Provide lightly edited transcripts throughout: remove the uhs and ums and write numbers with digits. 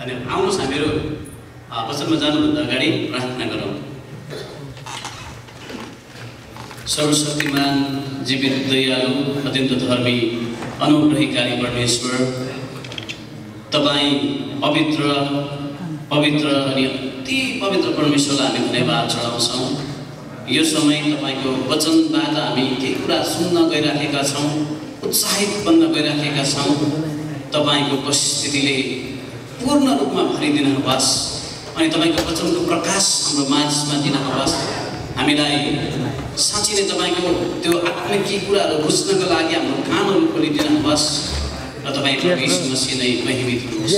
अनि आउनुहोस् हामीहरू वचनमा जानुभन्दा अगाडि प्रार्थना गरौँ। सर्वशक्तिमान, जीवित, दयालु, अत्यन्त धर्मी, अनुग्रहकारी परमेश्वर, तपाईँ पवित्र अनि अति पवित्र परमेश्वरलाई हामी धन्यवाद चढाउँछौँ। यो समय तपाईँको वचनबाट हामी केही कुरा सुन्न गइराखेका छौँ, उत्साहित बन्न गइराखेका छौँ। तपाईँको उपस्थितिले पूर्ण रूपमा भरिदिनुहोस् अनि तपाईँको वचनको प्रकाश हाम्रो माझमा दिनुहोस्। हामीलाई साँच्चै नै तपाईँको त्यो आत्मिक कुराहरू बुझ्नको लागि हाम्रो कानहरू खोलिदिनुहोस् र तपाईँको यीशु मसीह नै महिमित होस्।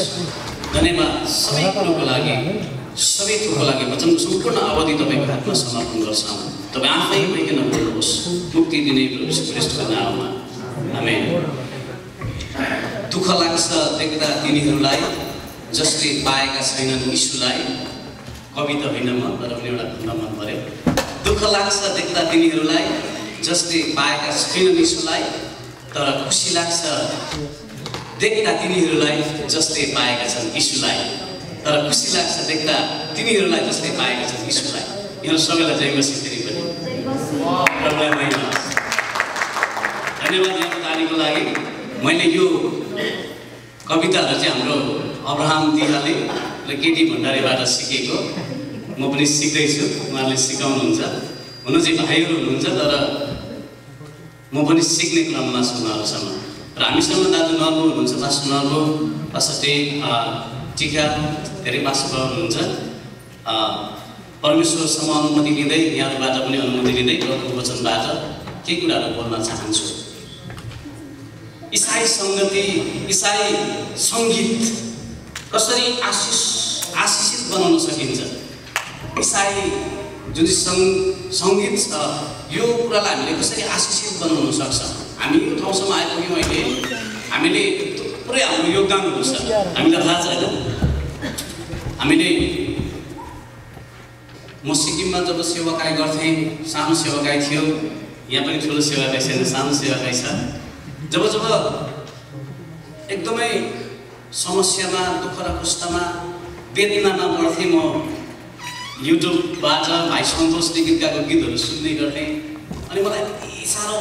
धन्यवाद सबै कुरोको लागि, सबै थोकको लागि। वचनको सम्पूर्ण अवधि तपाईँको हातमा समर्पण गर्छौँ। तपाईँ आफै भइकन बोल्नुहोस्, मुक्ति दिने प्रभु यीशु ख्रीष्टको नाममा, आमेन। दुःख लाग्छ देख्दा तिनीहरूलाई जसले पाएका छैनन् यीशुलाई। कविता होइन म, तर पनि एउटा भन्न मन पर्यो। दुःख लाग्छ देख्दा तिनीहरूलाई जसले पाएका छैनन् यीशुलाई, तर खुसी लाग्छ देख्दा तिनीहरूलाई जसले पाएका छन् यीशुलाई। तर खुसी लाग्छ देख्दा तिनीहरूलाई जसले पाएका छन् यीशुलाई। यिनीहरू सबैलाई जय मसीह फेरि पनि धन्यवाद यहाँको तालीको लागि। मैले यो कविताहरू चाहिँ हाम्रो अब्राहम दिहाले र केटी भण्डारीबाट सिकेको। म पनि सिक्दैछु, उहाँले सिकाउनुहुन्छ। हुनु चाहिँ भाइहरू हुनुहुन्छ, तर म पनि सिक्ने क्रममा छु उहाँहरूसँग। र हामीसँग दाजु नर्बु हुनुहुन्छ, पास्टर नर्बु, पास्टर टिका, धेरै पास्टर हुनुहुन्छ। परमेश्वरसँग अनुमति लिँदै, यहाँबाट पनि अनुमति लिँदै प्रभुको वचनबाट केही कुराहरू बोल्न चाहन्छु। इसाई सङ्गति, इसाई सङ्गीत कसरी आशिषित बनाउन सकिन्छ। इसाई जुन सङ्गीत छ, यो कुरालाई हामीले कसरी आशिषित बनाउन सक्छ। हामी यो ठाउँसम्म आइपुग्यौँ अहिले, हामीले पुरै हाम्रो योगदानहरू छ, हामीलाई थाहा छ होइन। हामीले म सिक्किममा जब सेवाकाई गर्थेँ, सानो सेवाकाई थियो, यहाँ पनि ठुलो सेवाकाई छैन, सानो सेवाकाई छ। जब एकदमै समस्यामा, दुःख र कष्टमा, वेदनामा पर्थेँ, म युट्युबबाट भाइ सन्तोष निगितकाको गीतहरू सुन्ने गर्थेँ। अनि मलाई यति साह्रो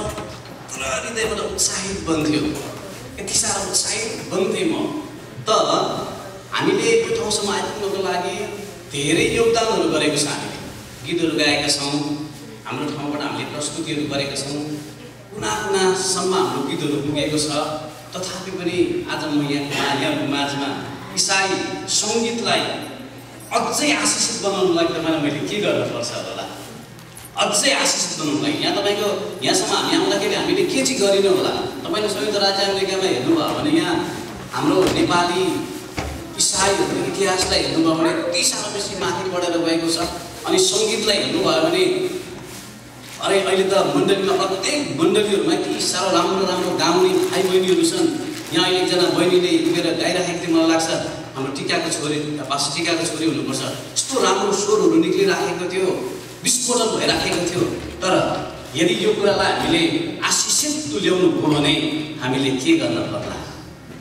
पुरा हृदयबाट उत्साहित बन्थ्यो, यति साह्रो उत्साहित बन्थेँ म। त हामीले यो ठाउँसम्म आइपुग्नको लागि धेरै योगदानहरू गरेको छ। हामीले गीतहरू गाएका छौँ, हाम्रो ठाउँबाट हामीले प्रस्तुतिहरू गरेका छौँ, कुनासम्म हाम्रो गीतहरू पुगेको छ। तथापि पनि आज म यहाँको माझमा इसाई सङ्गीतलाई अझै आशिषित बनाउनुको लागि तपाईँलाई मैले के गर्नुपर्छ होला, अझै आशिषित बनाउनुको लागि। यहाँ तपाईँको यहाँसम्म हामी आउँदाखेरि हामीले के चाहिँ गरिनु होला। तपाईँले संयुक्त राज्य अमेरिकामा हेर्नुभयो भने यहाँ हाम्रो नेपाली इसाईहरूको इतिहासलाई हेर्नुभयो भने यति साह्रो बेसी माथि बढेर गएको छ। अनि सङ्गीतलाई हेर्नुभयो भने अरे अहिले त मण्डलीमा, प्रत्येक मण्डलीहरूमा यति साह्रो राम्रो राम्रो गाउने भाइ बहिनीहरू छन्। यहाँ अहिले एकजना बहिनीले पुगेर गाइराखेको थियो, मलाई लाग्छ हाम्रो टिकाको छोरी, पास्टर टिकाको छोरी हुनुपर्छ। यस्तो राम्रो स्वरहरू निक्लिराखेको थियो, विस्फोटन भइराखेको थियो। तर यदि यो कुरालाई हामीले आशिषित तुल्याउनु भयो भने हामीले के गर्न पर्ला।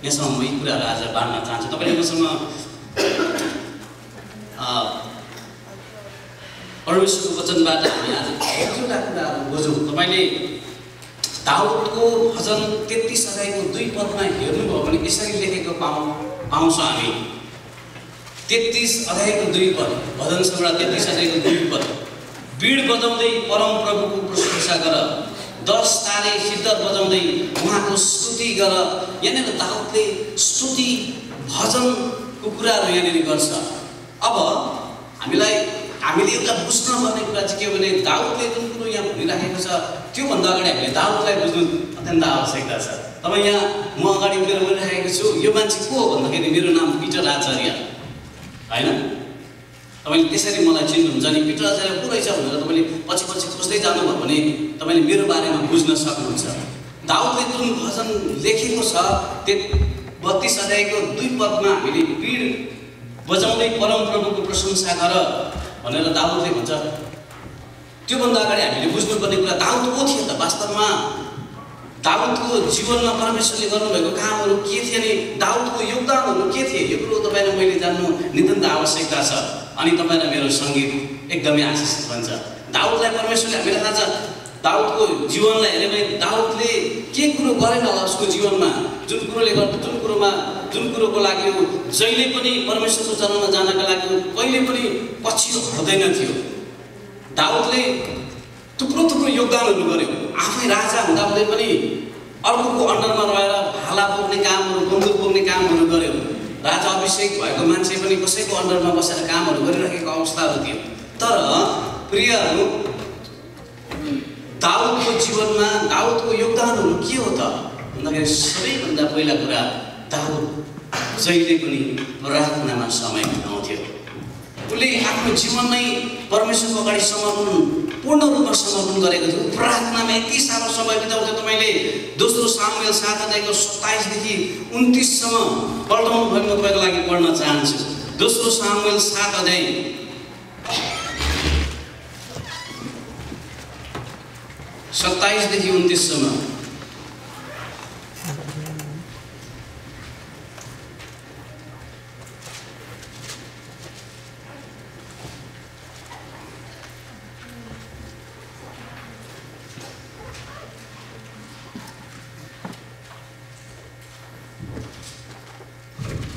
यसमा म यी कुराहरू आज बाँड्न चाहन्छु। तपाईँले मसँग परमेश्वरको वचनबाट हामी आज एउटा कुराहरू बुझौँ। तपाईँले दाउदको भजन 33 अध्यायको 2 पदमा हेर्नुभयो भने यसरी लेखेको पाउँछ हामी। 33 अध्यायको 2 पद, भजन सङ्ग्रह 33 अध्यायको 2 पद। बीड बजाउँदै परम प्रभुको प्रशंसा गर, 10 तारे सिद्दर बजाउँदै उहाँको स्तुति गर। यहाँनिर दाउदले स्तुति भजनको कुराहरू यहाँनिर गर्छ। अब हामीले एउटा बुझ्नुपर्ने कुरा चाहिँ के हो भने दाउदले जुन कुरो यहाँ भनिराखेको छ त्योभन्दा अगाडि हामीले दाउदलाई बुझ्नु अत्यन्त आवश्यकता छ। तपाईँ यहाँ म अगाडि उभिएर बोलिरहेको छु, यो मान्छे को हो भन्दाखेरि मेरो नाम पिटर आचार्य होइन। तपाईँले त्यसरी मलाई चिन्नुहुन्छ नि, पिटर आचार्य को रहेछ भनेर तपाईँले पछि खोज्दै जानुभयो भने तपाईँले मेरो बारेमा बुझ्न सक्नुहुन्छ। दाउदले जुन भजन लेखेको छ 32 अध्यायको 2 पदमा हामीले बीड बजाउँदै परम प्रभुको प्रशंसा गर भनेर दाउदले भन्छ। त्योभन्दा अगाडि हामीले बुझ्नुपर्ने कुरा दाउद को थियो त। वास्तवमा दाउदको जीवनमा परमेश्वरले गर्नुभएको कामहरू के थिए नि, दाउदको योगदानहरू के थिए, यो कुरो तपाईँले मैले जान्नु नितान्त आवश्यकता छ। अनि तपाईँलाई मेरो सङ्गीत एकदमै आशिषित बन्छ। दाउदलाई परमेश्वरले, हामीलाई थाहा छ दाउदको जीवनलाई हेऱ्यो भने दाउदले के कुरो गरेन होला उसको जीवनमा, जुन कुरोको लागि ऊ जहिले पनि परमेश्वरको चरणमा जानका लागि कहिले पनि पछि हुँदैन थियो। दाउदले थुप्रो योगदानहरू गर्यो। आफै राजा हुँदा पनि अर्कोको अन्डरमा रहेर भाला बोक्ने कामहरू, बन्दुक बोक्ने कामहरू गर्यो। राजा अभिषेक भएको मान्छे पनि कसैको अन्डरमा बसेर कामहरू गरिरहेको अवस्थाहरू थियो। तर प्रियहरू, दाउदको जीवनमा दाउदको योगदानहरू के हो त भन्दाखेरि सबैभन्दा पहिला कुरा, दाउद जहिले पनि प्रार्थनामा समय बिताउँथ्यो। उसले आफ्नो जीवनमै परमेश्वरको अगाडि पूर्ण रूपमा समर्पण गरेको थियो। प्रार्थनामा यति साह्रो समय बिताउँथ्यो। तपाईँले दोस्रो सामुएल 7 अध्यायको 27 देखि 29 सम्म पल्टाउनु भयो। म तपाईँको लागि पढ्न चाहन्छु। दोस्रो सामुएल 7 अध्याय 27 देखि 29 सम्म।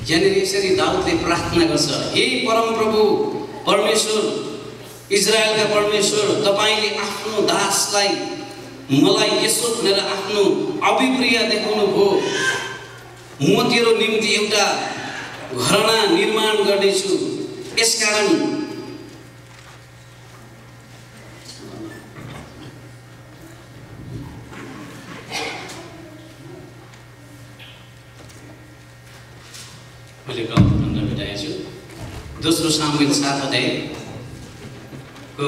यहाँनिर यसरी दाउदले प्रार्थना गर्छ, हे परमप्रभु परमेश्वर, इजरायलका परमेश्वर, तपाईले आफ्नो दासलाई मलाई यसो भनेर आफ्नो अभिप्रिय देखाउनु भयो, म तेरो निम्ति एउटा घरना निर्माण गर्नेछु। यसकारण मैले गल्ती भन्न भेटाएको छु। दोस्रो सामुएल 7 अध्यायको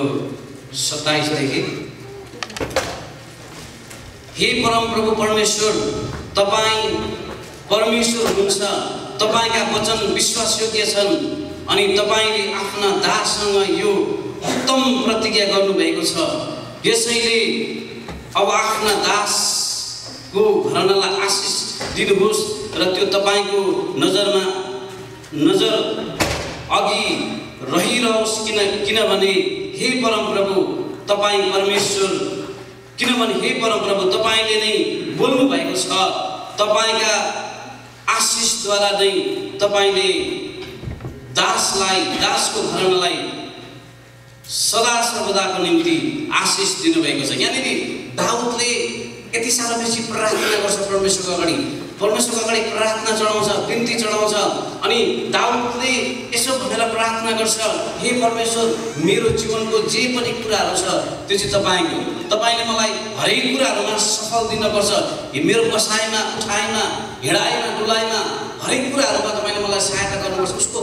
27 देखि, हे परमप्रभु परमेश्वर, तपाईँ परमेश्वर हुनुहुन्छ, तपाईँका वचन विश्वासयोग्य छन् अनि तपाईँले आफ्ना दाससँग यो उत्तम प्रतिज्ञा गर्नुभएको छ। यसैले अब आफ्ना दासको घरनालाई आशिष दिनुहोस् र त्यो तपाईँको नजर अघि रहिरहोस्। किनभने हे परमप्रभु तपाईँले नै बोल्नु भएको छ। तपाईँका आशिषद्वारा नै तपाईँले दासको घरनालाई सदा सर्वदाको निम्ति आशिष दिनुभएको छ। यहाँनिर दाउदले यति साह्रो बेसी प्रार्थना गर्छ परमेश्वरको अगाडि प्रार्थना चढाउँछ, बिन्ती चढाउँछ। अनि दाउदले यसो भनेर प्रार्थना गर्छ, हे परमेश्वर, मेरो जीवनको जे पनि कुराहरू छ त्यो चाहिँ तपाईँको, तपाईँले मलाई हरेक कुराहरूमा सफल दिनुपर्छ। मेरो बसाइमा, उठाइमा, हिँडाइमा, डुलाइमा, हरेक कुराहरूमा तपाईँले मलाई सहायता गर्नुपर्छ। उसको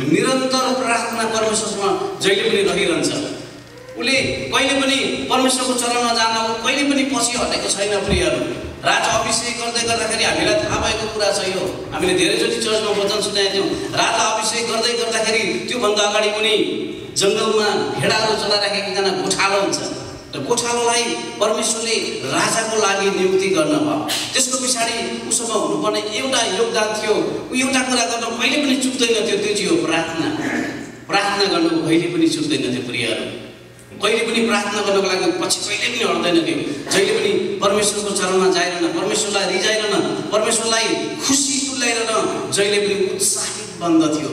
निरन्तर प्रार्थना परमेश्वरसँग जहिले पनि रहिरहन्छ। उसले कहिले पनि परमेश्वरको चरणमा जान कहिले पनि पछि हटेको छैन। प्रियहरू, राजा अभिषेक गर्दाखेरि हामीलाई थाहा भएको कुरा छ। यो हामीले धेरैचोटि चर्चमा वचन सुनाएका थियौँ। राजा अभिषेक गर्दाखेरि त्योभन्दा अगाडि पनि जङ्गलमा भेडाहरू चलाइराखेको एकजना गोठालो हुन्छ र गोठालोलाई परमेश्वरले राजाको लागि नियुक्ति गर्नुभयो। त्यसको पछाडि उसँग हुनुपर्ने एउटा योगदान थियो। ऊ एउटा कुरा गर्न कहिले पनि चुक्दैन थियो, त्यो चाहिँ हो प्रार्थना गर्नु कहिले पनि चुक्दैन थियो। प्रियहरू, कहिले पनि प्रार्थना गर्नको लागि पछि कहिले पनि हट्दैन थियो। जहिले पनि परमेश्वरको चरणमा जाइरहन, परमेश्वरलाई रिझाइरहन, परमेश्वरलाई खुसी तुल्याइरहन जहिले पनि उत्साहित बन्दथ्यो।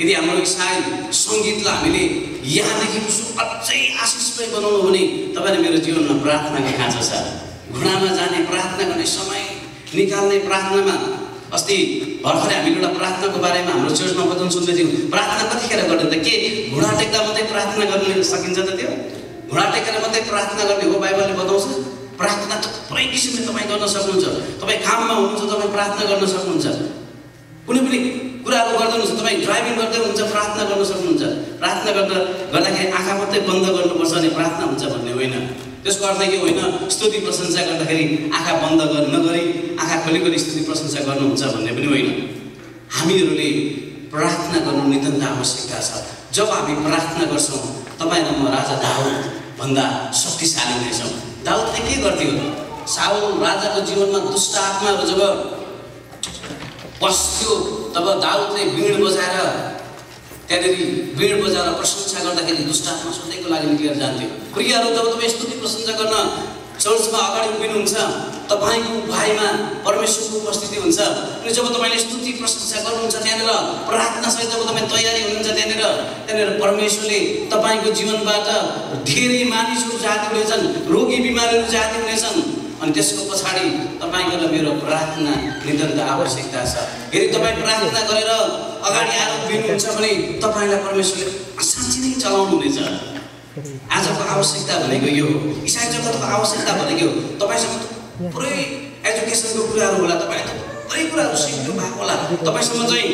यदि हाम्रो सायद सङ्गीतलाई हामीले यहाँदेखि अझै आशिषमय बनाउनु हो भने तपाईँले मेरो जीवनमा प्रार्थनाको खाँचो छ। घुँडामा जाने, प्रार्थना गर्ने समय निकाल्ने, प्रार्थनामा अस्ति भर्खरै हामीले एउटा प्रार्थनाको बारेमा हाम्रो चर्चमा वचन सुन्दै थियौँ। प्रार्थना कतिखेर गर्ने त? के घुँडा टेक्दा मात्रै प्रार्थना गर्न सकिन्छ त? त्यो घुँडा टेकेर मात्रै प्रार्थना गर्ने हो बाइबलले बताउँछ? प्रार्थना थुप्रै किसिमले तपाईँ गर्न सक्नुहुन्छ। तपाईँ काममा हुनुहुन्छ, तपाईँ प्रार्थना गर्न सक्नुहुन्छ। कुनै पनि कुराहरू गर्दै हुनुहुन्छ, तपाईँ ड्राइभिङ गर्दै हुनुहुन्छ, प्रार्थना गर्न सक्नुहुन्छ। प्रार्थना गर्दाखेरि आँखा मात्रै बन्द गर्नुपर्छ भने प्रार्थना हुन्छ भन्ने होइन। त्यसको अर्थ के होइन स्तुति प्रशंसा गर्दाखेरि आँखा बन्द नगरी आँखा खोली स्तुति प्रशंसा गर्नुहुन्छ भन्ने पनि होइन। हामीहरूले प्रार्थना गर्नु नितान्त आवश्यकता छ। जब हामी प्रार्थना गर्छौँ, तपाईँ र म राजा दाउद भन्दा शक्तिशाली हुनेछौँ। दाउदले के गर्थ्यो? साउल राजाको जीवनमा दुष्ट आत्माहरू जब बस्थ्यो तब दाउदले बीण बजाएर त्यहाँनिर बीण बजाएर प्रशंसा गर्दाखेरि दुष्ट आत्मा सधैँको लागि निक्लेर जान्थ्यो। प्रियहरू, जब तपाईँ स्तुति प्रशंसा गर्न चर्चमा अगाडि उभिनुहुन्छ तपाईको भाइमा परमेश्वरको उपस्थिति हुन्छ। अनि जब तपाईले स्तुति प्रशंसा गर्नुहुन्छ त्यहाँनिर प्रार्थनासहित जब तपाईँ तयारी हुनुहुन्छ त्यहाँनिर परमेश्वरले तपाईको जीवनबाट धेरै मानिसहरू जाति हुनेछन्, रोगी बिमारीहरू जाति हुनेछन्। अनि त्यसको पछाडि तपाईको र मेरो प्रार्थना निरन्तर आवश्यकता छ। यदि तपाईँ प्रार्थना गरेर अगाडि आएर उभिनुहुन्छ भने तपाईलाई परमेश्वरले साँच्चै नै चलाउनु हुनेछ। आजको आवश्यकता भनेको यो हो। इसाई जगतको आवश्यकता भनेको तपाईसँग पुरै एजुकेसनको कुराहरू होला, तपाईले थुप्रै कुराहरू सिक्नु भएको होला, तपाईसँग चाहिँ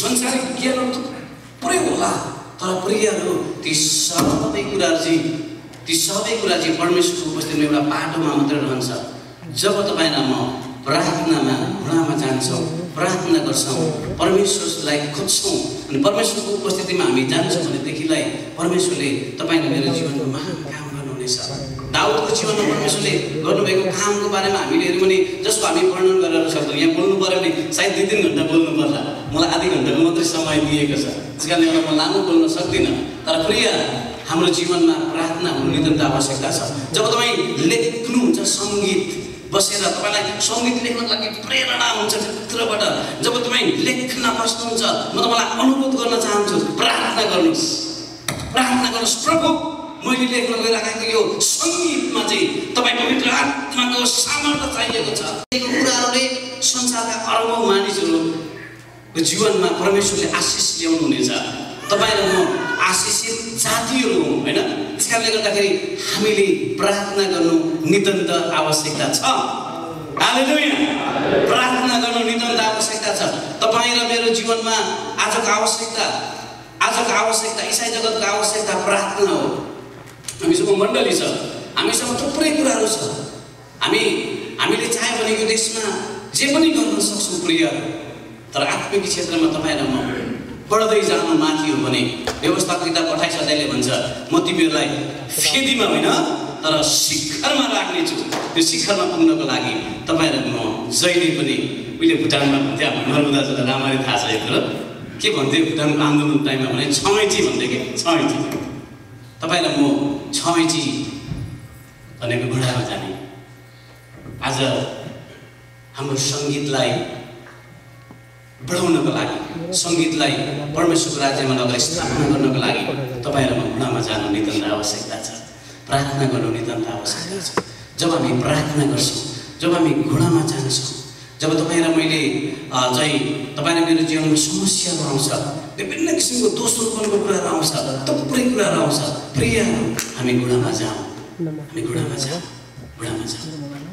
संसारिक ज्ञानहरू पुरै होला, तर प्रियहरू ती सबै कुरा चाहिँ परमेश्वरको उपस्थितिमा एउटा बाटोमा मात्रै रहन्छ। जब तपाईँ र म प्रार्थनामा घुँडामा जान्छौँ, प्रार्थना गर्छौँ, परमेश्वरलाई खोज्छौँ अनि परमेश्वरको उपस्थितिमा हामी जान्छौँ भनेदेखिलाई परमेश्वरले तपाईको मेरो जीवनमा महान काम गर्नुहुनेछ। दाउदको जीवनमा परमेश्वरले गर्नुभएको कामको बारेमा हामीले हेर्यौँ भने जसको हामी वर्णन गरेर सक्छौँ। यहाँ बोल्नु पर्यो भने सायद 2-3 घण्टा बोल्नु पर्ला, मलाई आधी घण्टाको मात्रै समय दिएको छ, त्यस कारणले गर्दा म लामो बोल्न सक्दिनँ। तर प्रिय, हाम्रो जीवनमा प्रार्थना हुनु निरन्तर आवश्यकता छ। जब तपाईँ लेख्नुहुन्छ सङ्गीत बसेर तपाईँलाई सङ्गीत लेख्नको लागि प्रेरणा हुन्छ भित्रबाट, जब तपाईँ लेख्न बस्नुहुन्छ म तपाईँलाई अनुरोध गर्न चाहन्छु, प्रार्थना गर्नुहोस्, प्रार्थना गर्नुहोस्। प्रभु, मैले लेख्न गइरहेको यो सङ्गीतमा चाहिँ तपाईँ पवित्र आत्माको सामर्थ्य चाहिएको छ। यो कुराहरूले संसारका अरबौँ मानिसहरूको जीवनमा परमेश्वरले आशिष ल्याउनु हुनेछ। तपाईँ र म आशिषित जातिहरू हौँ, होइन? त्यस कारणले गर्दाखेरि हामीले प्रार्थना गर्नु नितान्त आवश्यकता छ। हालेलुया! प्रार्थना गर्नु नितान्त आवश्यकता छ। तपाईँ र मेरो जीवनमा आजको आवश्यकता इसाई जगतको आवश्यकता प्रार्थना हो। हामीसँग मण्डली छ, हामीसँग थुप्रै कुराहरू छ, हामीले चाह्यो भने यो देशमा जे पनि गर्न सक्छौँ प्रिय। तर आत्मिक क्षेत्रमा तपाईँ र म बढ्दै जानु माथि हो भने व्यवस्थाको किताब 28 अध्यायले भन्छ, म तिमीहरूलाई फेदीमा होइन तर शिखरमा राख्नेछु। त्यो शिखरमा पुग्नको लागि तपाईँ र म जहिले पनि उहिले भुटानमा भन्थ्यो, हाम्रो नर्मदाजीलाई राम्ररी थाहा छ यो कुरो, के भन्थ्यो भुटानको आन्दोलन टाइममा भने छमेची भन्थ्यो कि छमेची। तपाईँ र म छमेची भनेको घुँडामा जाने। आज हाम्रो सङ्गीतलाई बढाउनको लागि, सङ्गीतलाई परमेश्वरको राज्यमा लगेर स्थापना गर्नको लागि तपाईँ र म घुँडामा जानु नितान्त आवश्यकता छ। प्रार्थना गर्नु नितान्त आवश्यकता छ। जब हामी प्रार्थना गर्छौँ, जब हामी घुँडामा जान्छौँ, जब तपाईँ र मैले चाहिँ तपाईँ र मेरो जीवनमा समस्याहरू आउँछ, विभिन्न किसिमको दोषरोपनको कुराहरू आउँछ, थुप्रै कुराहरू आउँछ, प्रिय हामी घुँडामा जाउँ, हामी घुँडामा जाउँ।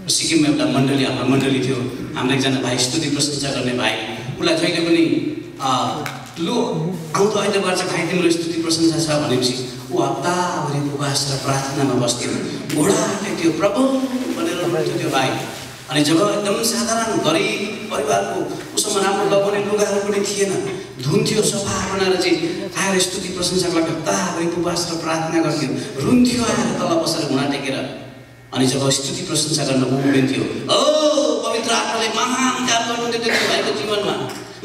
सिक्किममा एउटा मण्डली, हाम्रो मण्डली थियो, हाम्रो एकजना भाइ स्तुति प्रशंसा गर्ने भाइ, उसलाई जहिले पनि लु आउँदो आइतबार चाहिँ भाइ तिम्रो स्तुति प्रशंसा छ भनेपछि ऊ हप्ताभरि उपवास र प्रार्थनामा बस्थ्यो, घोडा टेक्थ्यो, प्रभु भनेर उठ्थ्यो त्यो भाइ। अनि जब एकदम साधारण गरिब परिवारको उसँग राम्रो लगाउने लुगाहरू पनि थिएन, धुन्थ्यो, सफा बनाएर चाहिँ आएर स्तुति प्रशंसाको लागि हप्ताभरि उपवास र प्रार्थना गर्थ्यो, रुन्थ्यो आएर तल बसेर घुँडा टेकेर। अनि जब स्तुति प्रशंसा गर्न उभिन्थ्यो, ओ पवित्र आत्माले महान काम गर्नुहुन्थ्यो त्यो भाइको जीवनमा,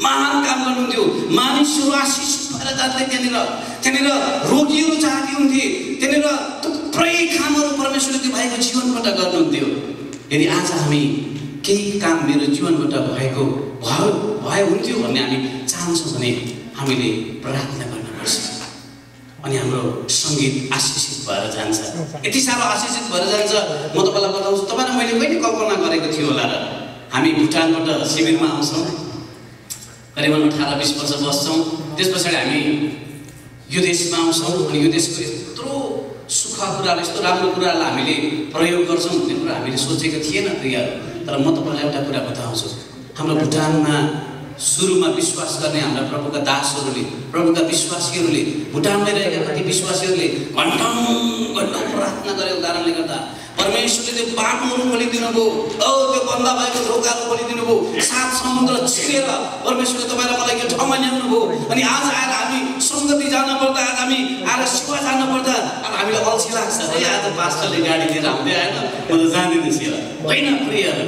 महान काम गर्नुहुन्थ्यो। मानिसहरू आशिषित भएर जान्थे, त्यहाँनिर रोगीहरू जाती हुन्थे, त्यहाँनिर थुप्रै कामहरू परमेश्वरले त्यो भाइको जीवनबाट गर्नुहुन्थ्यो। यदि आज हामी केही काम मेरो जीवनबाट भयो हुन्थ्यो भन्ने हामी चाहन्छौँ भने हामीले प्रार्थना गर्नुपर्छ। अनि हाम्रो सङ्गीत आशिषित भएर जान्छ, यति साह्रो आशिषित भएर जान्छ। म तपाईँलाई बताउँछु, तपाईँलाई मैले कहिले कल्पना गरेको थियो होला र हामी भुटानबाट शिविरमा आउँछौँ, करिबन 18-20 वर्ष बस्छौँ, त्यस पछाडि हामी यो देशमा आउँछौँ अनि यो देशको यत्रो सुख कुराहरू, यस्तो राम्रो कुराहरूलाई हामीले प्रयोग गर्छौँ भन्ने कुरा हामीले सोचेको थिएन प्रियहरू। तर म तपाईँलाई एउटा कुरा बताउँछु, हाम्रो भुटानमा सुरुमा विश्वास गर्ने हाम्रा प्रभुका दासहरूले, प्रभुका विश्वासीहरूले, भुटानमै रहेका कति विश्वासीहरूले घन्टौँ प्रार्थना गरेको कारणले गर्दा परमेश्वरले त्यो बाटोहरू खोलिदिनु भयो, त्यो बन्द भएको ढोकाहरू खोलिदिनु भयो, 7 समुद्र छिरेर परमेश्वरले तपाईँ र मलाई यो ठाउँमा ल्याउनु भयो। अनि आज आएर हामी सङ्गति जानु पर्दा, आज हामी आएर सेवा जानु पर्दा अब हामीले कहिले अल्छी लाग्छ है आज पास्टरले गाडी लिएर आउँदै आएन म त जाँदिनँ सिर होइन प्रियहरू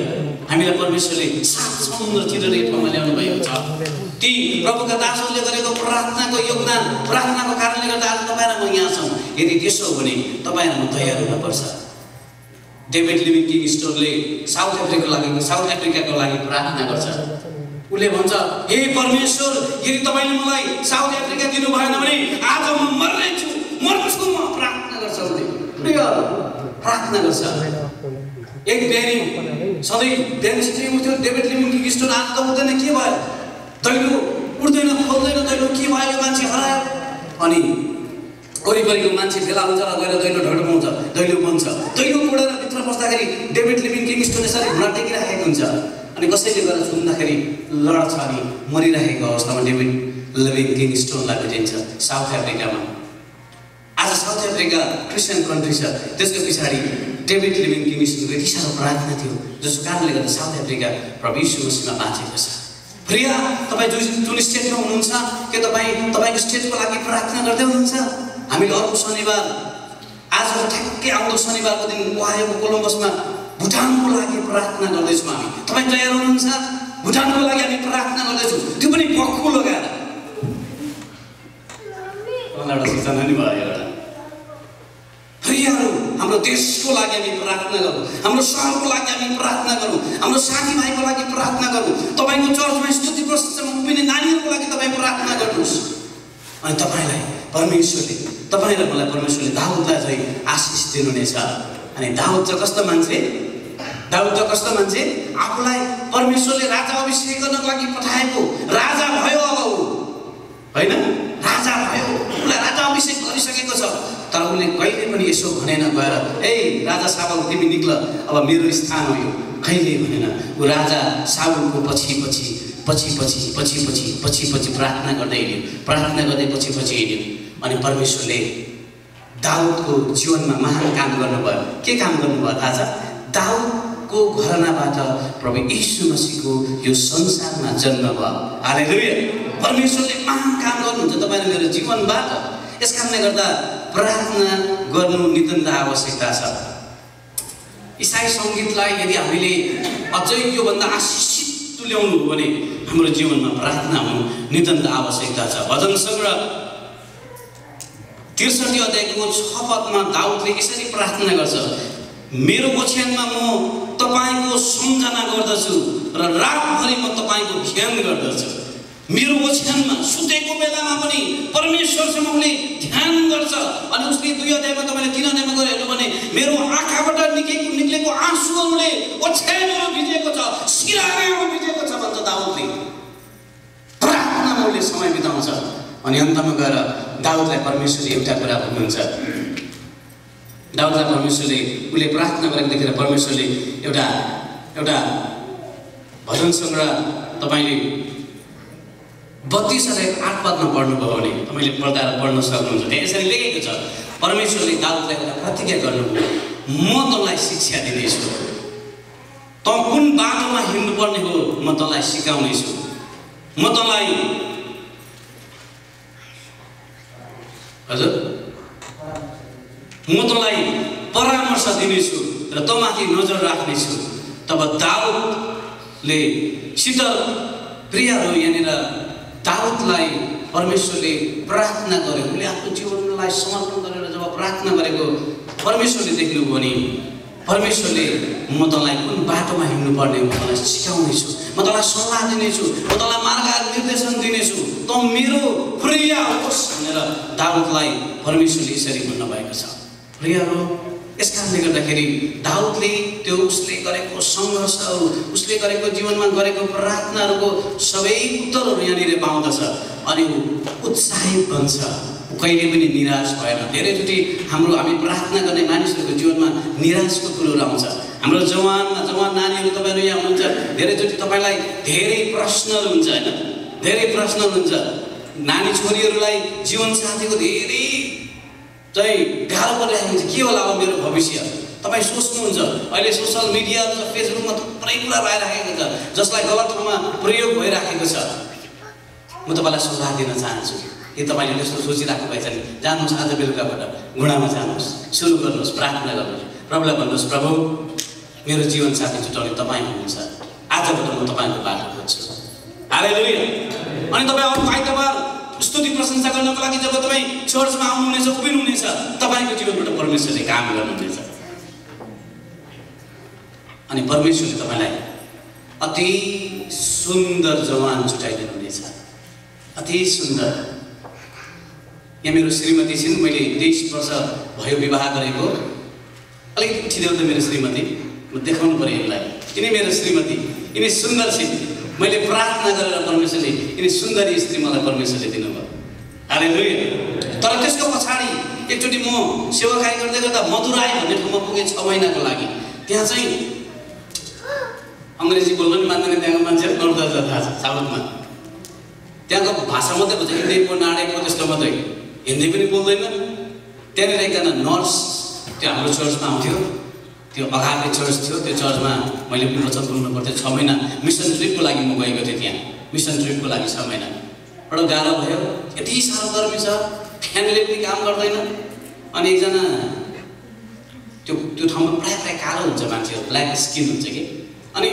हामीलाई परमेश्वरले सात समुद्रतिर एक ठाउँमा ल्याउनु भएको छ ती प्रभुका दासहरूले गरेको प्रार्थनाको योगदान प्रार्थनाको कारणले गर्दा आज तपाईँ र म यहाँ छौँ यदि त्यसो हो भने तपाईँ र म तयार हुनुपर्छ डेभिड लिभिङ किङ स्टोरले साउथ अफ्रिकाको लागि प्रार्थना गर्छ उसले भन्छ हे परमेश्वर यदि तपाईँले मलाई साउथ अफ्रिका दिनु भएन भने आज म मर्नेछु मर्छु म प्रार्थना गर्छ उसले प्रार्थना गर्छ एक बिहानी सधैँ बिहान चाहिँ उठ्थ्यो डेभिड लिभिङ किङ स्टोर आज त उठ्दैन के भयो दैलो उठ्दैन खोल्दैन दैलो के भयो यो मान्छे हरायो अनि वरिपरिको मान्छे भेला हुन्छ र गएर दैलो ढडकाउँछ दैलो बन्छ दैलो तोडेर भित्र पस्दाखेरि डेभिड लिभिङ किङ स्टोर यसरी घुँडा टेकिराखेको हुन्छ अनि कसैले गएर छुन्दाखेरि लड्छ अनि मरिरहेको अवस्थामा डेभिड लिभिङ किङ स्टोनलाई भेटिन्छ साउथ अफ्रिकामा आज साउथ अफ्रिका क्रिस्चियन कन्ट्री छ त्यसको पछाडि डेभिड लिभिङ किङ स्टोनको यति साह्रो प्रार्थना थियो जसको कारणले गर्दा साउथ अफ्रिका प्रभु यीशु मसीहमा बाँचेको छ प्रिय तपाईँ जुन स्टेटमा हुनुहुन्छ के तपाईँको स्टेटको लागि प्रार्थना गर्दै हुनुहुन्छ हामीले अर्को शनिबार आज ठ्याक्कै आउँदो शनिबारको दिन ओहायोको कोलम्बसमा भुटानको लागि प्रार्थना गर्दैछौँ हामी तपाईँ तयार हुनुहुन्छ भुटानको लागि हामी प्रार्थना गर्दैछौँ त्यो पनि बक्खु लगाएर एउटा सूचना नि भयो एउटा प्रियहरू हाम्रो देशको लागि हामी प्रार्थना गरौँ हाम्रो सहरको लागि हामी प्रार्थना गरौँ हाम्रो साथीभाइको लागि प्रार्थना गरौँ तपाईँको चर्चमा स्तुति प्रशंसामा उभिने नानीहरूको लागि तपाईँ प्रार्थना गर्नुहोस् अनि तपाईँलाई परमेश्वरले तपाईँ र मलाई परमेश्वरले दाउदलाई चाहिँ आशिष दिनुहुनेछ अनि दाउद चाहिँ कस्तो मान्छे आफूलाई परमेश्वरले राजा अभिषेक गर्नको लागि पठाएको राजा भयो अब होइन राजा भयो उसलाई राजा अभिषेक गरिसकेको छ तर उसले कहिले पनि यसो भनेन गएर ए राजा साउल तिमी निक्ल अब मेरो स्थान हो यो कहिले भनेन ऊ राजा साउलको पछि प्रार्थना गर्दै हिँड्यो अनि परमेश्वरले दाउदको जीवनमा महान काम गर्नुभयो के काम गर्नुभयो थाहा छ दाउदको घरानाबाट प्रभु यीशु मसीहको यो संसारमा जन्म भयो हालेलुया परमेश्वरले महान काम गर्नुहुन्छ तपाईँ मेरो जीवनबाट यस कारणले गर्दा प्रार्थना गर्नु नितान्त आवश्यकता छ ईसाई सङ्गीतलाई यदि हामीले अझै योभन्दा आशिषित तुल्याउनु हो भने हाम्रो जीवनमा प्रार्थना हुनु नितान्त आवश्यकता छ भजन सङ्ग्रह 63 अध्यायको 6 पदमा दाउदले यसरी प्रार्थना गर्छ मेरो ओछ्यानमा म तपाईको सम्झना गर्दछु र रातभरि म तपाईको ध्यान गर्दछु मेरो ओछ्यानमा सुतेको बेलामा पनि परमेश्वरसँग उसले ध्यान गर्छ अनि उसले 2 अध्यायमा तपाईले 3 अध्यायमा गएर हेर्नु भने मेरो आँखाबाट निक्लेको आँसुहरूले ओछ्यानहरू भिजेको छ सिराहरू भिजेको छ भन्छ दाउदले प्रार्थनामा उसले समय बिताउँछ अनि अन्तमा गएर दाउदलाई परमेश्वरले एउटा कुरा भन्नुहुन्छ दाउदलाई परमेश्वरले उसले प्रार्थना गरेको देखेर परमेश्वरले एउटा भजन सङ्ग्रह तपाईले 32 अध्याय 8 पदमा पढ्नुभयो भने तपाईले पढ्न सक्नुहुन्छ त्यहाँ यसरी लेखेको छ परमेश्वरले दाउदलाई एउटा प्रतिज्ञा गर्नुभयो म तँलाई शिक्षा दिनेछु त कुन बाटोमा हिँड्नुपर्ने हो म तँलाई सिकाउनेछु म तँलाई हजुर म तँलाई परामर्श दिनेछु र तँमाथि नजर राख्नेछु तब दाउदले प्रियहरू यहाँनिर दाउदलाई परमेश्वरले प्रार्थना गर्यो उसले आफ्नो जीवनलाई समर्पण गरेर जब प्रार्थना गरेको परमेश्वरले देख्नुभयो भने परमेश्वरले म तँलाई कुन बाटोमा हिँड्नुपर्ने म तँलाई सिकाउनेछु म तँलाई सल्लाह दिनेछु म तँलाई मार्ग निर्देशन दिनेछु त मेरो प्रिय होस् भनेर दाउदलाई परमेश्वरले यसरी भन्नुभएको छ प्रियहरू यस कारणले गर्दाखेरि दाउदले त्यो उसले गरेको सङ्घर्षहरू उसले गरेको जीवनमा गरेको प्रार्थनाहरूको सबै उत्तरहरू यहाँनिर पाउँदछ अनि उत्साहित बन्छ कहिले पनि निराश भएन धेरैचोटि हामी प्रार्थना गर्ने मानिसहरूको जीवनमा निराशको कुरोहरू आउँछ हाम्रो जवान नानीहरू तपाईँहरू यहाँ हुनुहुन्छ धेरैचोटि तपाईँलाई धेरै प्रश्नहरू हुन्छ होइन धेरै प्रश्नहरू हुन्छ नानी छोरीहरूलाई जीवनसाथीको धेरै चाहिँ गाह्रो परिरहेको हुन्छ के होला अब मेरो भविष्य तपाईँ सोच्नुहुन्छ अहिले सोसल मिडिया र फेसबुकमा थुप्रै कुरा आइराखेको छ जसलाई गलत ठाउँमा प्रयोग भइराखेको छ म तपाईँलाई सल्लाह दिन चाहन्छु यदि तपाईँले त्यस्तो सोचिराख्नु भएछ भने जानुहोस्, आज बेलुकाबाट घुँडामा जानुहोस्, सुरु गर्नुहोस्, प्रार्थना गर्नुहोस्, प्रभुलाई भन्नुहोस्, प्रभु मेरो जीवन साथी जुटाउने तपाईँ हुनुहुन्छ, आजबाट म तपाईँको बाटो खोज्छु। हालेलुया। अनि तपाईँ अर्को आइतबार स्तुति प्रशंसा गर्नको लागि जब तपाईँ चर्चमा आउनुहुनेछ, उभिनुहुनेछ, तपाईँको जीवनबाट परमेश्वरले काम गर्नुहुनेछ अनि परमेश्वरले तपाईँलाई अति सुन्दर जवान जुटाइदिनुहुनेछ। अति सुन्दर। यहाँ मेरो श्रीमती छिन्, मैले 23 वर्ष भयो विवाह गरेको। अलिकति उठिदेऊ त मेरो श्रीमती, म देखाउनु पर्यो यसलाई। यिनी मेरो श्रीमती, यिनी सुन्दर छिन्। मैले प्रार्थना गरेर परमेश्वरले यिनी सुन्दरी स्त्री मलाई परमेश्वरले दिनुभयो। हालेलुया। तर त्यसको पछाडि एकचोटि म सेवाकाई गर्दै गर्दा मदुराई भन्ने ठाउँमा पुगेँ 6 महिनाको लागि। त्यहाँ चाहिँ अङ्ग्रेजी बोल्न नि मान्दैन त्यहाँको मान्छेहरू, नर्दर्जा थाहा छ साउथमा। त्यहाँको भाषा मात्रै बुझ्छ, हिन्दीको नाडेको त्यस्तो मात्रै, हिन्दी पनि बोल्दैन। त्यहाँनिर एकजना नर्स त्यो हाम्रो चर्चमा आउँथ्यो, त्यो अगाडि चर्च थियो, त्यो चर्चमा मैले पनि वचन बोल्नु पर्थ्यो। 6 महिना मिसन ट्रिपको लागि म गएको थिएँ त्यहाँ, मिसन ट्रिपको लागि 6 महिना। बडो गाह्रो भयो, यति साह्रो गर्मी छ, फ्यानले पनि काम गर्दैन। अनि एकजना त्यो ठाउँमा प्रायः कालो हुन्छ मान्छेहरू, ब्ल्याक स्किन हुन्छ कि, अनि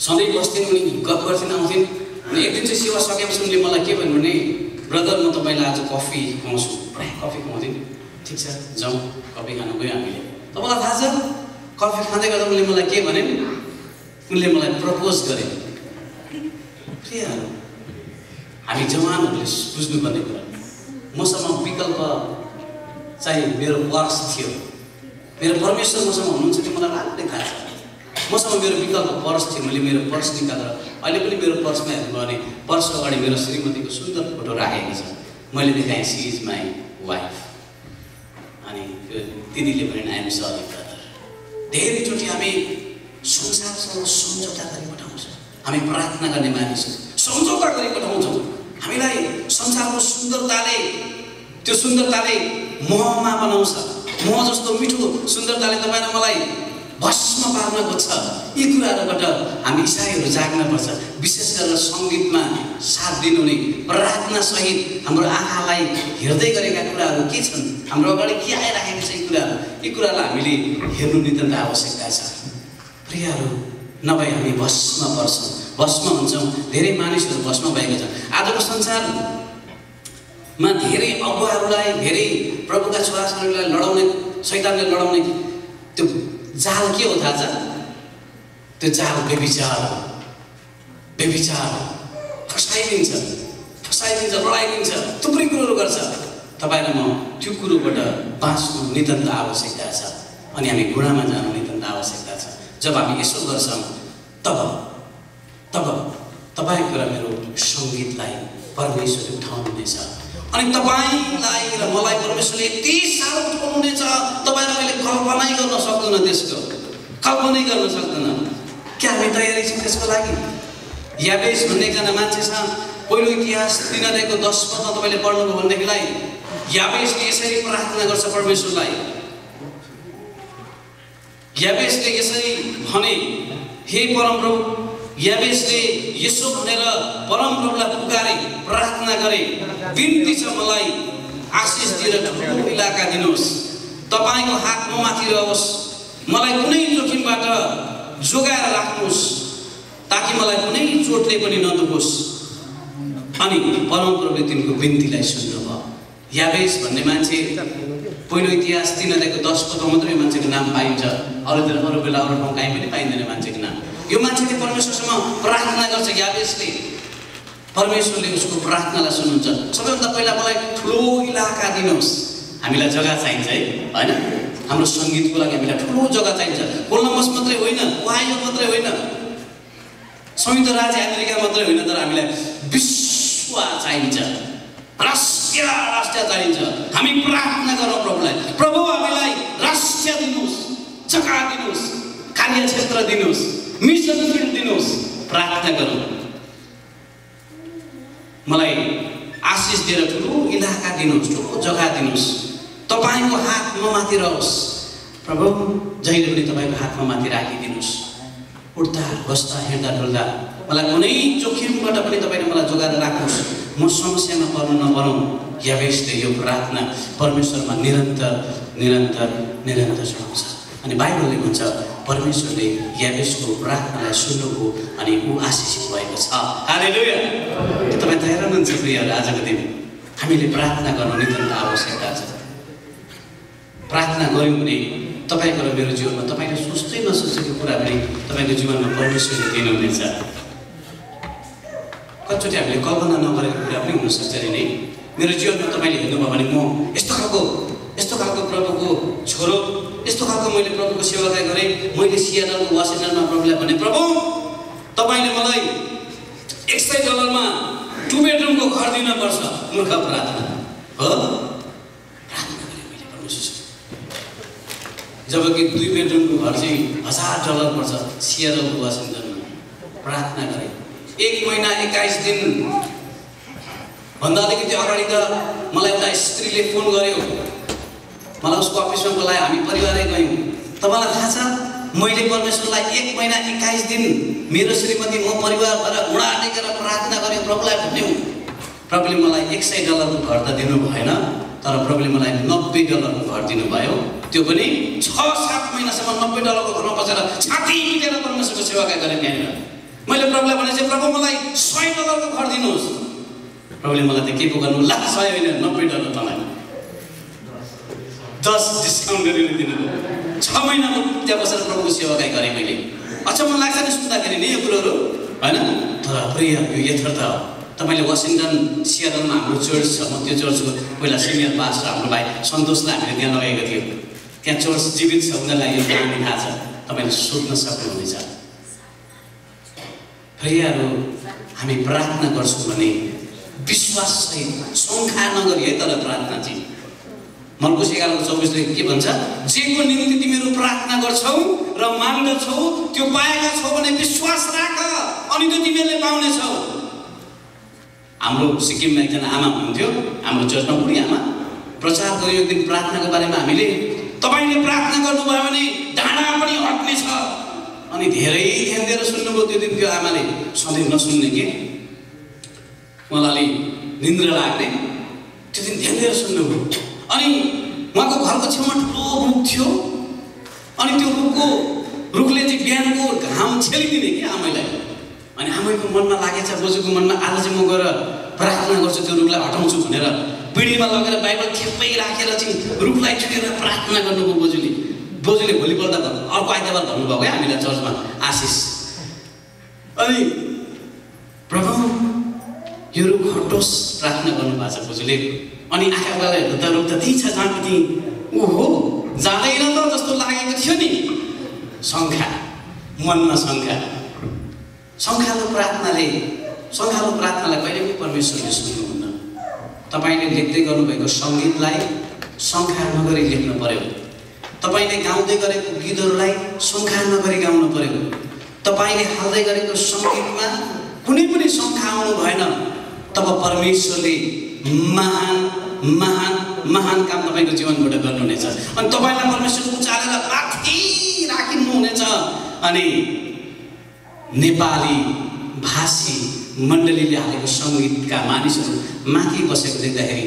सधैँ बस्थिन्, उनी गफ गर्थिन्, आउँथिन्। अनि एक दिन चाहिँ सेवा सकेपछि उनले मलाई के भन्नु भने, ब्रदर म तपाईँलाई आज कफी खुवाउँछु। प्रायः कफी खुवाउँथ्यौँ। ठिक छ जाउँ, कफी खानु गयो हामीले। तपाईँलाई थाहा छ कफी खाँदै गर्दा उनले मलाई के भने, उनले मलाई प्रपोज गरे। हामी जवानहरूले बुझ्नुपर्ने कुरा, मसँग विकल्प चाहिँ मेरो पर्स थियो। मेरो परमेश्वर मसँग हुनुहुन्छ कि मलाई राम्रै थाहा छ। मसँग मेरो विकल्प पर्स थियो। मैले मेरो पर्स निकालेर, अहिले पनि मेरो पर्समा हेर्नु भने पर्स अगाडि मेरो श्रीमतीको सुन्दर फोटो राखेको छ। मैले देखाएँ सी इज माई वाइफ। अनि दिदीले भने आइएम सरी ब्रदर। धेरैचोटि हामी संसारसँग सम्झौता गरी पठाउँछौँ। हामी प्रार्थना गर्ने मानिसहरू सम्झौता गरी पठाउँछौँ। हामीलाई संसारको सुन्दरताले, त्यो सुन्दरताले मोहमा बनाउँछ। मोह जस्तो मिठो सुन्दरताले तपाईँ र मलाई भस्म पार्न खोज्छ। यी कुराहरूबाट हामी इसाईहरू जाग्नुपर्छ। विशेष गरेर सङ्गीतमा साथ दिनुहुने, प्रार्थनासहित हाम्रो आँखालाई हेर्दै गरेका कुराहरू के छन्, हाम्रो अगाडि के आइराखेको छ, यी कुराहरू, यी कुरालाई हामीले हेर्नु नितान्त आवश्यकता छ। प्रियहरू, नभए हामी भस्म पर्छौँ, भस्म हुन्छौँ। धेरै मानिसहरू भस्म भएको छ। आजको संसारमा धेरै अगुवाहरूलाई, धेरै प्रभुका छोराछोरीलाई लडाउने, शैतानले लडाउने त्यो जाल के हो थाहा छ? त्यो जाल व्यभिचार हो। व्यभिचार फसाइदिन्छ, लडाइदिन्छ, थुप्रै कुरोहरू गर्छ। तपाईँ र म त्यो कुरोबाट बाँच्नु नितान्त आवश्यकता छ। अनि हामी घुँडामा जानु नितान्त आवश्यकता छ। जब हामी यसो गर्छौँ तब तपाईँको र मेरो सङ्गीतलाई परमेश्वरले उठाउनुहुनेछ। अनि तपाईँलाई र मलाई परमेश्वरले यति साह्रो उठाउनुहुनेछ, तपाईँ र मैले कल्पनै गर्न सक्दैन। त्यसको कल्पनै गर्न सक्दैन। क्या हामी तयारी छौँ त्यसको लागि? याबेस भन्ने एकजना मान्छेसँग पहिलो इतिहास 3 अध्यायको 10 पदमा तपाईँले पढ्नुभयो भनेदेखिलाई याबेसले यसरी प्रार्थना गर्छ परमेश्वरलाई। याबेसले यसरी भने, हे परमप्रभु, याबेसले यसो भनेर परमप्रभुलाई पुकारे, प्रार्थना गरे, बिन्ती छ मलाई आशिष दिएर ठुलो इलाका दिनुहोस्, तपाईँको हात म माथि रहोस्, मलाई कुनै जोखिमबाट जोगाएर राख्नुहोस्, ताकि मलाई कुनै चोटले पनि नदुखोस्। अनि परमप्रभुले तिनको बिन्तीलाई सुन्नुभयो। याबेस भन्ने मान्छे पहिलो इतिहास 3 अध्यायको 10 पदमा मात्रै मान्छेको नाम पाइन्छ। अरू बेला अरू ठाउँ कहीँ पनि पाइँदैन मान्छेको नाम। यो मान्छेले परमेश्वरसँग प्रार्थना गर्छ। याबेसले, परमेश्वरले उसको प्रार्थनालाई सुन्नुहुन्छ। सबैभन्दा पहिला मलाई ठुलो इलाका दिनुहोस्। हामीलाई जग्गा चाहिन्छ है, होइन? हाम्रो सङ्गीतको लागि हामीलाई ठुलो जग्गा चाहिन्छ। कोलम्बस मात्रै होइन, ओहायो मात्रै होइन, संयुक्त राज्य अमेरिका मात्रै होइन, तर हामीलाई विश्व चाहिन्छ, राष्ट्र चाहिन्छ। हामी प्रार्थना गरौँ प्रभुलाई, प्रभु हामीलाई राष्ट्र दिनुहोस्, जग्गा दिनुहोस्, कार्यक्षेत्र दिनुहोस्, मिसन फिल्ड दिनुहोस्। प्रार्थना गरौँ। मलाई आशिष दिएर ठुलो इलाका दिनुहोस्, ठुलो जग्गा दिनुहोस्, तपाईँको हात म माथि रहोस्। प्रभु जहिले पनि तपाईँको हात म माथि राखिदिनुहोस्। उठ्दा बस्दा हिँड्दा डुल्दा मलाई कुनै जोखिमबाट पनि तपाईँले मलाई जोगाएर राख्नुहोस्। म समस्यामा पर्नु नपरौँ। याबेसले यो प्रार्थना परमेश्वरमा निरन्तर निरन्तर निरन्तर चढाउँछ। अनि बाइबलले भन्छ परमेश्वरले याबेसको प्रार्थनालाई सुन्नुभयो अनि ऊ आशिषित भएको छ। हालेलुया। तपाईँ तयार हुनुहुन्छ प्रियहरू? आजको दिन हामीले प्रार्थना गर्न नितान्त आवश्यकता छ। प्रार्थना गऱ्यौँ भने तपाईँको र मेरो जीवनमा तपाईँले सोच्दै नसोचेको कुरा पनि तपाईँको जीवनमा परमेश्वरले दिनुहुनेछ। कतिचोटि हामीले कल्पना नगरेको कुरा पनि हुनसक्छ नि। मेरो जीवनमा तपाईँले हेर्नुभयो भने म यस्तो खालको प्रभुको छोरो, यस्तो खालको मैले प्रभुको सेवाकार्य गरेँ। मैले सियाटलको वासिङटनमा प्रभुलाई भने, प्रभु तपाईँले मलाई $100 2 बेडरुमको घर दिनुपर्छ। मूर्ख प्रार्थना हो। प्रार्थना गरेँ मैले परमेश्वर, जबकि 2 बेडरुमको घर चाहिँ $1000 पर्छ सियाटलको वासिङटनमा। प्रार्थना गरेँ। 1 महिना 21 दिन भन्दा अलिकति अगाडि त मलाई एउटा स्त्रीले फोन गर्यो। मलाई उसको अफिसमा बोलायो। हामी परिवारै गयौँ। तपाईँलाई थाहा छ मैले परमेश्वरलाई 1 महिना 21 दिन मेरो श्रीमती म परिवार भएर घुँडा टेकेर प्रार्थना गरेँ। प्रभुलाई भन्यौँ। प्रभुले मलाई $100 को घर त दिनु भएन, तर प्रभुले मलाई $90 को घर दिनुभयो। त्यो पनि 6-7 महिनासम्म $90 को घरमा बसेर छाती पिटेर परमेश्वरको सेवाकार्य गरेँ। यहाँनिर मैले प्रभुलाई भने चाहिँ प्रभु मलाई $100 को घर दिनुहोस्। प्रभुले मलाई त के पो गर्नु, ला 100 होइन $90 तँलाई 10 डिस्काउन्ट गरेर दिनुभयो। 6 महिना म त्यहाँ बसेर प्रभुको सेवाकार्य गरेँ मैले। अचम्म लाग्छ नि सुन्दाखेरि नि यो कुरोहरू, होइन? तर प्रिय यो यथार्थ हो। तपाईँले वासिङटन सियाटलमा हाम्रो चर्च छ। म त्यो चर्चको पहिला सिनियर पास्टर हाम्रो भाइ सन्तोषलाई हामीले त्यहाँ लगेको थियो। त्यहाँ चर्च जीवित छ, उनीहरूलाई यो कहानी थाहा छ। तपाईँले सोध्न सक्नुहुनेछ। प्रियहरू, हामी प्रार्थना गर्छौँ भने विश्वाससहित शङ्का नगरी है। तर प्रार्थना चाहिँ मर्कुस 11:24ले के भन्छ? जेको निम्ति तिमीहरू प्रार्थना गर्छौ र माग्दछौ त्यो पाएका छौ भने विश्वास राख अनि त तिमीहरूले पाउनेछौ। हाम्रो सिक्किममा एकजना आमा हुनुहुन्थ्यो, हाम्रो चर्चमा बुढी आमा। प्रचार गर्यो एक दिन प्रार्थनाको बारेमा। हामीले तपाईँले प्रार्थना गर्नुभयो भने डाँडा पनि हट्नेछ। अनि धेरै ध्यान दिएर सुन्नुभयो त्यो दिन। त्यो आमाले सधैँ नसुन्ने के, उहाँलाई निन्द्रा लाग्ने। त्यो दिन ध्यान दिएर सुन्नुभयो। अनि उहाँको घरको छेउमा ठुलो रुख थियो। अनि त्यो रुखले चाहिँ बिहानको घाम छेलिदिने कि आमैलाई। अनि आमैको मनमा लागेछ, बोजूको मनमा, आज चाहिँ म गएर प्रार्थना गर्छु त्यो रुखलाई हटाउँछु भनेर पिँढीमा लगेर बाइबल थेप्पै राखेर चाहिँ रुखलाई छुएर प्रार्थना गर्नुभयो बोजूले। बोजूले भोलिपल्ट अर्को आइतबार भन्नुभयो क्या हामीलाई चर्चमा आशिष। अनि प्रभु यो रुख हटोस् प्रार्थना गर्नुभएको छ बोजूले। अनि आँखाबाट हेर्दा त रुख त त्यही छ जहाँको त्यहीँ। ओहो, जाँदैन त जस्तो लागेको थियो नि। शङ्का, मनमा शङ्का। शङ्कालु प्रार्थनालाई कहिले पनि परमेश्वरले सुन्नुहुन्न। तपाईँले लेख्दै गर्नुभएको सङ्गीतलाई शङ्का नगरी लेख्नु पर्यो। तपाईँले गाउँदै गरेको गीतहरूलाई शङ्का नगरी गाउनु पर्यो। तपाईँले हाल्दै गरेको सङ्गीतमा कुनै पनि शङ्का आउनु भएन। तब परमेश्वरले महान महान महान काम तपाईँको जीवनबाट गर्नुहुनेछ। अनि तपाईँलाई परमेश्वर उचालेर माथि राखिनुहुनेछ। अनि नेपाली भाषी मण्डलीले हालेको सङ्गीतका मानिसहरू माथि बसेको देख्दाखेरि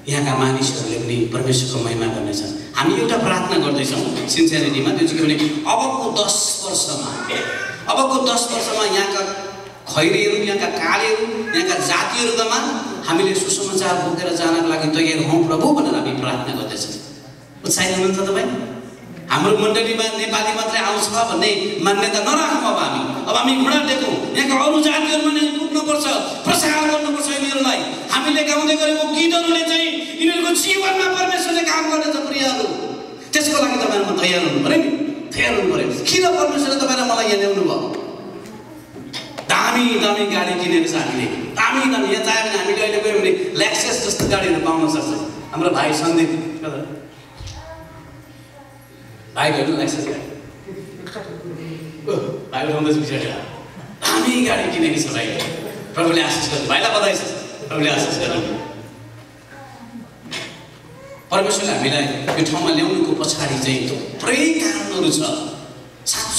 यहाँका मानिसहरूले पनि परमेश्वरको महिमा गर्नेछ। हामी एउटा प्रार्थना गर्दैछौँ सिन्सियरिटीमा। त्यो चाहिँ के भने अबको 10 वर्षमा यहाँका खैरीहरू, यहाँका कालेहरू, यहाँका जातिहरूमा हामीले सुसमाचार बोकेर जानको लागि तयार हौँ प्रभु भनेर हामी प्रार्थना गर्दैछौँ। उत्साहित हुनुहुन्छ तपाईँ? हाम्रो मण्डलीमा नेपाली मात्रै आउँछ भन्ने मान्यता नराखौँ। अब हामी घुँडा टेकौँ। यहाँका अरू जातिहरूमा नै पुग्नुपर्छ, प्रसार गर्नुपर्छ यिनीहरूलाई। हामीले गाउँदै गरेको गीतहरूले चाहिँ यिनीहरूको जीवनमा परमेश्वरले काम गर्नेछ। प्रियहरू, त्यसको लागि तपाईँहरू तयार हुनु पऱ्यो नि। तयार हुनु पऱ्यो। किन परमेश्वरले तपाईँलाई मलाई यहाँ ल्याउनु भयो? दामी दामी गाडी किनेको छ हामीले। दामी यहाँ चाह्यो भने हामीले अहिले गयो भने लेक्सस जस्तो गाडीहरू पाउन सक्छौँ। हाम्रो भाइ सन्दीप भाइ भेट्नु लेक्सस गाडी भाइ उठाउँदैछ पछाडि। दामी गाडी किनेको छ भाइ। प्रभुले आशिष गर्नु। भाइलाई बधाई छ। प्रभुले आशिष गर्नु। परमेश्वरले हामीलाई यो ठाउँमा ल्याउनुको पछाडि चाहिँ थुप्रै कारणहरू छ।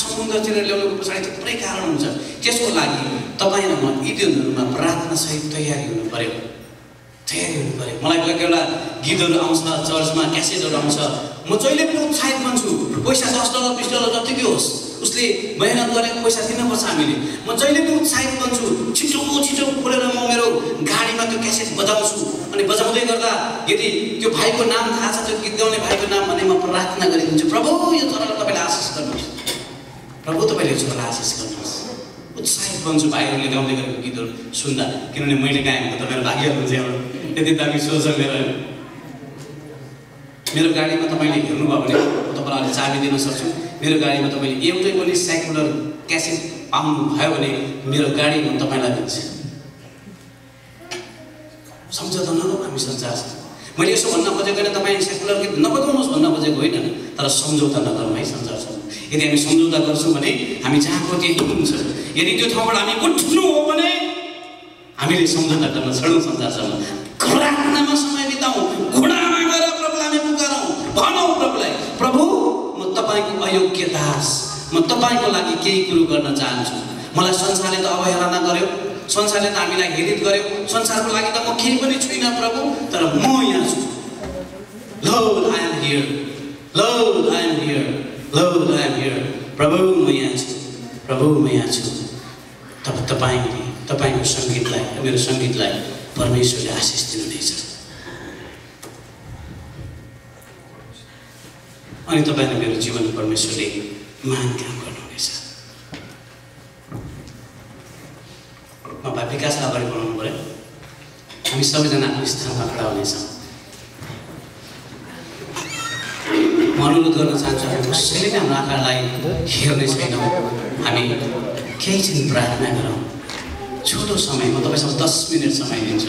समुद्रतिर ल्याउनुको पछाडि थुप्रै कारण हुन्छ। त्यसको लागि तपाईँ र म यी दिनहरूमा प्रार्थनासहित तयारी हुनु पर्यो, तयारी हुनु पर्यो। मलाई कोही बेला गीतहरू आउँछ, चर्चमा क्यासेटहरू आउँछ, म जहिले पनि उत्साहित बन्छु। पैसा $10 $20 जतिकै होस्, उसले मेहनत गरेको पैसा दिनुपर्छ हामीले। म जहिले पनि उत्साहित बन्छु, छिटो छिटो खोलेर म मेरो गाडीमा त्यो क्यासेट बजाउँछु। अनि बजाउँदै गर्दा यदि त्यो भाइको नाम थाहा छ, त्यो गीत गाउने भाइको नाम भने म प्रार्थना गरिदिन्छु, प्रभु यो छोरालाई तपाईँले आशिष गर्नुहोस्, प्रभु तपाईँले यो छोरालाई आशिष गर्नुहोस्। उत्साहित बन्छु भाइहरूले गाउँदै गरेको गीतहरू सुन्दा, किनभने मैले गाएको त मेरो भागिहाल्नुहुन्छ एउटा यति दामी सोच मेरो। मेरो गाडीमा तपाईँले हेर्नुभयो भने म तपाईँलाई अहिले चाबी दिन सक्छु। मेरो गाडीमा तपाईँले एउटै पनि सेकुलर क्यासेट पाउनुभयो भने मेरो गाडी म तपाईँलाई दिन्छु। सम्झौता नगरौँ हामी संसारसँग। मैले यसो भन्न खोजेको होइन तपाईँ सेकुलर गीत नबजाउनुहोस् भन्न खोजेको होइन, तर सम्झौता नगरौँ है संसारसँग। यदि हामी सम्झौता गर्छौँ भने हामी जहाँको त्यही हुन्छ। यदि त्यो ठाउँबाट हामी उठ्नु हो भने हामीले सम्झौता गर्न छोडौँ संसारसँग। प्रार्थनामा समय बिताउँ, घुँडामा गएर प्रभुलाई हामी पुकारौँ, भनौँ प्रभुलाई, प्रभु म तपाईँको अयोग्य दास, म तपाईँको लागि केही कुरो गर्न चाहन्छु। मलाई संसारले त अवहेलना गर्यो, संसारले त हामीलाई हेरित गर्यो, संसारको लागि त म केही पनि छुइनँ प्रभु, तर म यहाँ छु। Lord, I am here. Lord, I am here. Lord, I am here. प्रभु म यहाँ छु, प्रभु म यहाँ छु। तपाईँको सङ्गीतलाई, मेरो सङ्गीतलाई परमेश्वरले आशिष दिनुहुनेछ। अनि तपाईँ र मेरो जीवन परमेश्वरले महान काम गर्नुहुनेछ। म भाइ विकासलाई अगाडि बढाउनु पऱ्यो। हामी सबैजना आफ्नो स्थानमा खडा हुनेछौँ। म अनुरोध गर्न चाहन्छु, हामी कसैले नै हाम्रो आँखालाई हेर्ने छैनौँ। हामी केही क्षण प्रार्थना गरौँ। छोटो समय, म तपाईँसँग 10 मिनट समय दिन्छु।